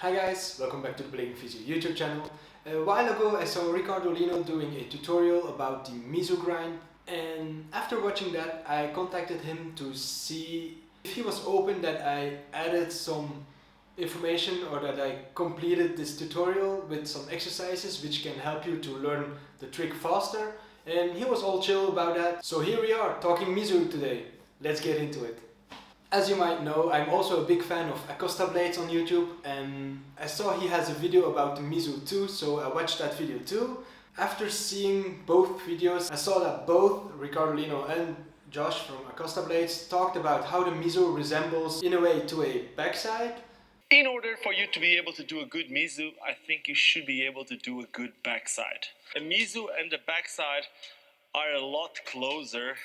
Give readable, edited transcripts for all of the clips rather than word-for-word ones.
Hi guys, welcome back to the Blading Physio YouTube channel. A while ago I saw Ricardo Lino doing a tutorial about the Mizu grind, and after watching that I contacted him to see if he was open that I added some information or that I completed this tutorial with some exercises which can help you to learn the trick faster, and he was all chill about that. So here we are talking Mizu today. Let's get into it. As you might know, I'm also a big fan of Acosta blades on YouTube, and I saw he has a video about the Mizu too, so I watched that video too. After seeing both videos, I saw that both Ricardo Lino and Josh from Acosta Blades talked about how the Mizu resembles in a way to a backside. In order for you to be able to do a good Mizu, I think you should be able to do a good backside. A Mizu and the backside are a lot closer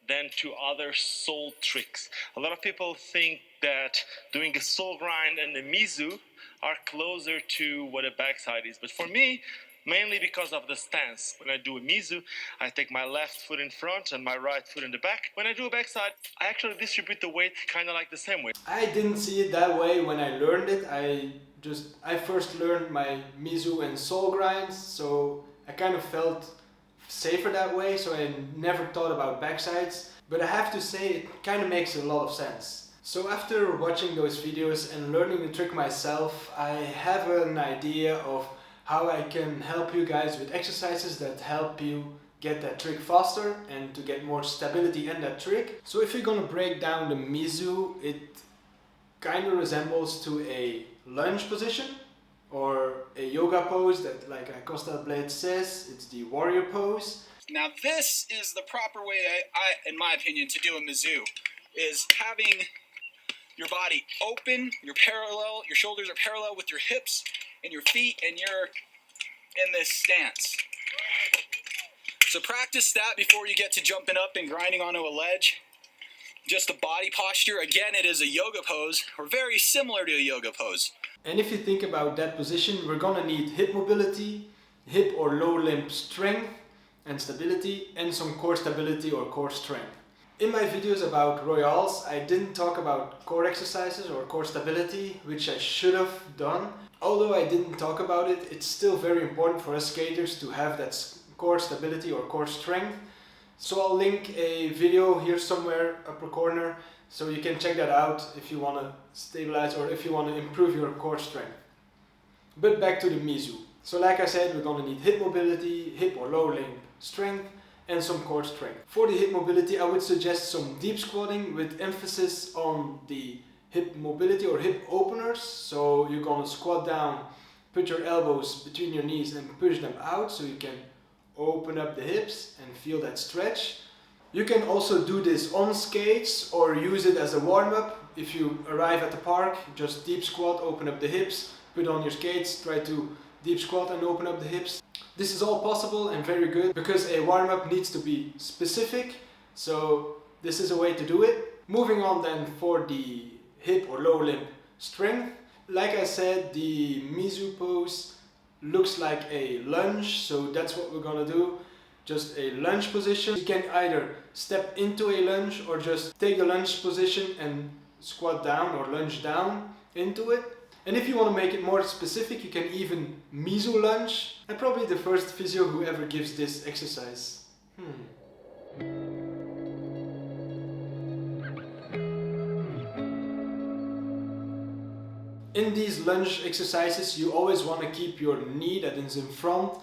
than to other soul tricks. A lot of people think that doing a soul grind and the Mizu are closer to what a backside is. But for me, mainly because of the stance. When I do a Mizu, I take my left foot in front and my right foot in the back. When I do a backside, I actually distribute the weight kind of like the same way. I didn't see it that way when I learned it. I first learned my Mizu and soul grinds, so I kind of felt safer that way, so I never thought about backsides, but I have to say it kind of makes a lot of sense. So after watching those videos and learning the trick myself, I have an idea of how I can help you guys with exercises that help you get that trick faster and to get more stability in that trick. So if you're gonna break down the Mizu, it kind of resembles to a lunge position or a yoga pose that, like Acosta Blade says, it's the warrior pose. Now this is the proper way, in my opinion, to do a Mizu, is having your body open, your shoulders are parallel with your hips and your feet, and you're in this stance. So practice that before you get to jumping up and grinding onto a ledge. Just the body posture, again, it is a yoga pose, or very similar to a yoga pose. And if you think about that position, we're gonna need hip mobility, hip or low limb strength and stability, and some core stability or core strength. In my videos about Royals, I didn't talk about core exercises or core stability, which I should have done. Although I didn't talk about it, it's still very important for us skaters to have that core stability or core strength. So I'll link a video here somewhere upper corner, so you can check that out if you want to stabilize or if you want to improve your core strength. But back to the Mizu. So like I said, we're going to need hip mobility, hip or low limb strength, and some core strength. For the hip mobility, I would suggest some deep squatting with emphasis on the hip mobility or hip openers. So you're going to squat down, put your elbows between your knees and push them out so you can open up the hips and feel that stretch. You can also do this on skates or use it as a warm-up. If you arrive at the park, just deep squat, open up the hips, put on your skates, try to deep squat and open up the hips. This is all possible and very good because a warm-up needs to be specific, so this is a way to do it. Moving on then for the hip or low limb strength. Like I said, the Mizu pose looks like a lunge, so that's what we're gonna do. Just a lunge position. You can either step into a lunge or just take the lunge position and squat down or lunge down into it. And if you want to make it more specific, you can even Mizu lunge. I'm probably the first physio who ever gives this exercise. In these lunge exercises, you always want to keep your knee that is in front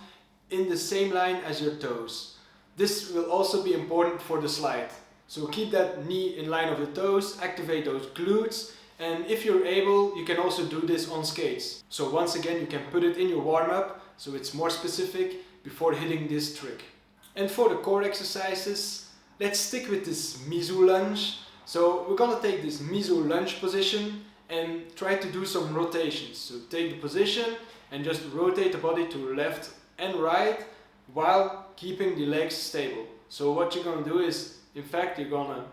in the same line as your toes. This will also be important for the slide. So keep that knee in line of the toes, activate those glutes, and if you're able, you can also do this on skates. So once again, you can put it in your warm-up, so it's more specific before hitting this trick. And for the core exercises, let's stick with this Mizu lunge. So we're gonna take this Mizu lunge position and try to do some rotations. So take the position and just rotate the body to left and right while keeping the legs stable. So what you're gonna do is, in fact, you're gonna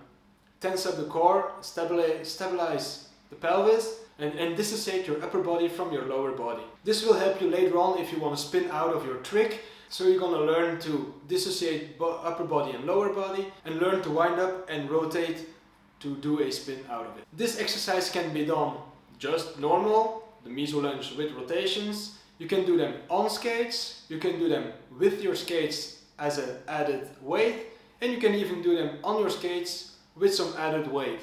tense up the core, stabilize the pelvis, and dissociate your upper body from your lower body. This will help you later on if you want to spin out of your trick. So you're gonna learn to dissociate upper body and lower body and learn to wind up and rotate to do a spin out of it. This exercise can be done just normal the Mizu lunge with rotations. You can do them on skates, you can do them with your skates as an added weight, and you can even do them on your skates with some added weight.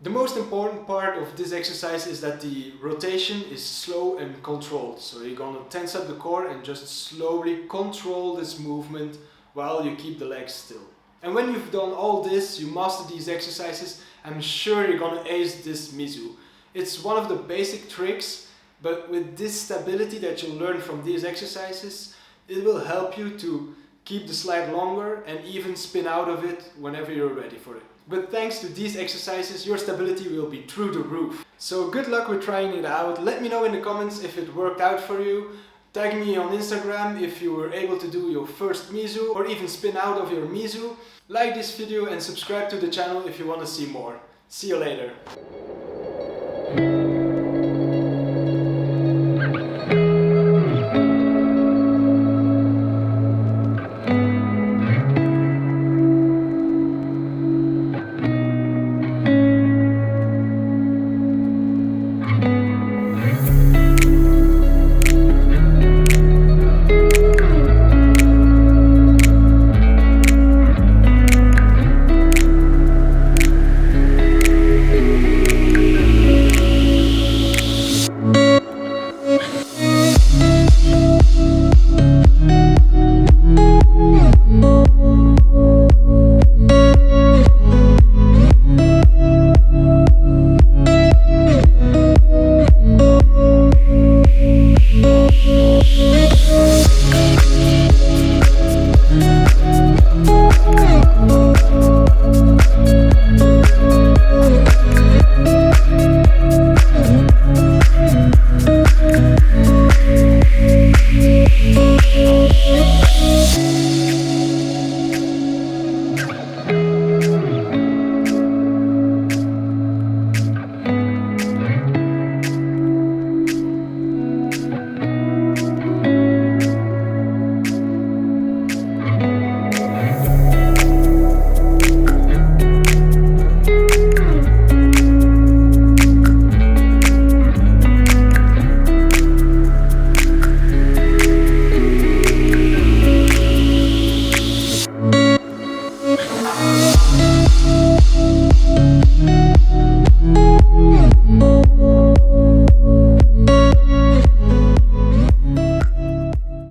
The most important part of this exercise is that the rotation is slow and controlled. So you're gonna tense up the core and just slowly control this movement while you keep the legs still. And when you've done all this, you master these exercises, I'm sure you're gonna ace this Mizu. It's one of the basic tricks, but with this stability that you'll learn from these exercises, it will help you to keep the slide longer and even spin out of it whenever you're ready for it. But thanks to these exercises, your stability will be through the roof. So good luck with trying it out. Let me know in the comments if it worked out for you. Tag me on Instagram if you were able to do your first Mizu or even spin out of your Mizu. Like this video and subscribe to the channel if you want to see more. See you later.